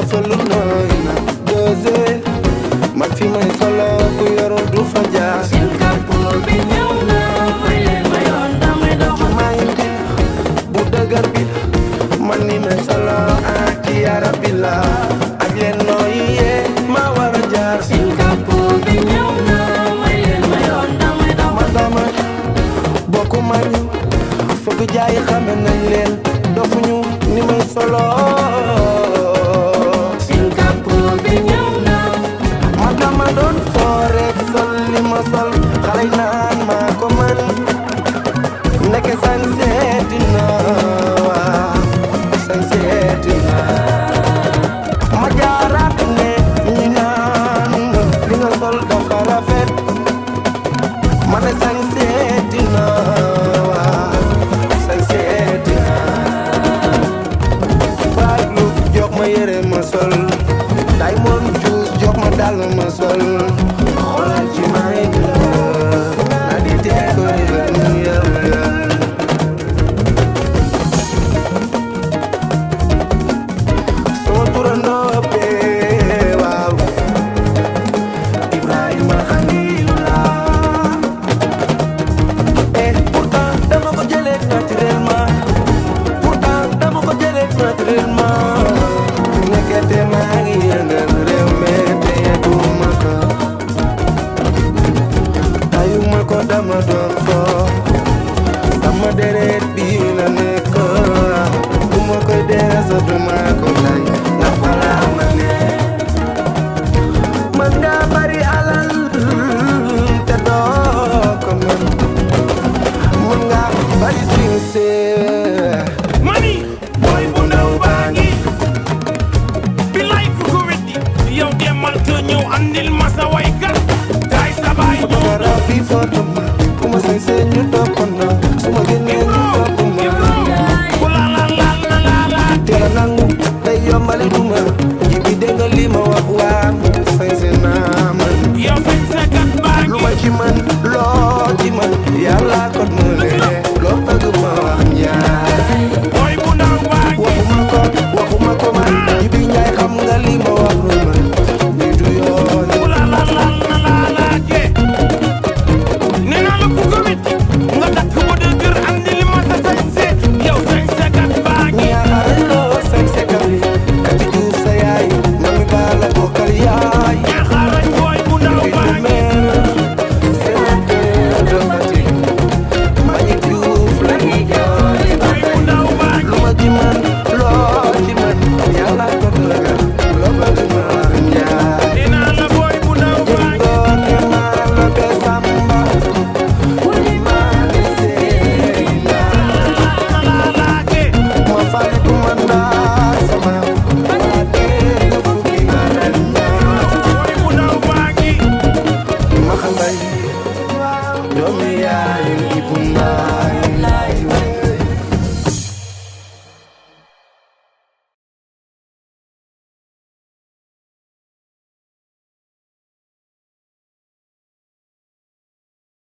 falu nooy na dosé man fi may solo ku yorul du fa jaar Singapore bi ñëw na may leen ma yoon damay dox maa ngi bu dëgër bi man ni may solo ci yara bi la ak leen nooyi yee ma war a jaar Singapore bi ñëw na may leen ma yoon damay dox ma dama bokku mañu foog jaay xame nañ leen dofuñu ni may solo Singapore bi ñëw na ma dama doon foreek sol li ma sol xale yi naan maa ko man nekke sañ seeti na waaw sañ seeti na ma jaaraat ne ñi naan li nga sol dafa rafet ma ne sañ seeti na waaw sañ seeti na baay lu jox ma yére ma sol Diamond Juice jox ma dal ma sol xoolal ci may na di décorer sama turandoo bee waaw Ibrahima Khalilullah pourtant dama ko jëlee naturellement nekkete maa ngi yëngal réew mi te yëguma ko tayuma ko dama doon ko sama deret bi la nekk bu ma koy deesa duma ko tay ndax balaa ma ne man nga bari alal te doo ko mën mën nga bari sincère mani boy bu ndaw baa ngi bilay ku ko weddi yow demal te ñëw andil ma sa waykat gaay sa baay ñëw photographe bi photo ma ku ma sañ see ñu topp na su ma génnee ñu topp ma ku la teel a nangu day yombali duma ji bi dégg nga li ma wax waan sañ see naa man yow sañ sa kat baa lu ngi ma ci man loo ci man yàlla ko mëne loo bëgg ma wax ñaar boy bu ndaw baa ngi waxuma ko man ji bi njaay xam nga li ma wax lu man ni du yoon ku la je nee naa la ku ko weddi nga takk ba dëgër andil ma sa sañ se yow sañ sa kat baa ngi ñaar loo sañ see kali kati juuf sa yaay mami baa la bokkal yaay ñaaxaarañ boy bu ndaw baa ngi Mañi Juuf la ñuy jooy boy bu ndaw baa ngi lu ma ji man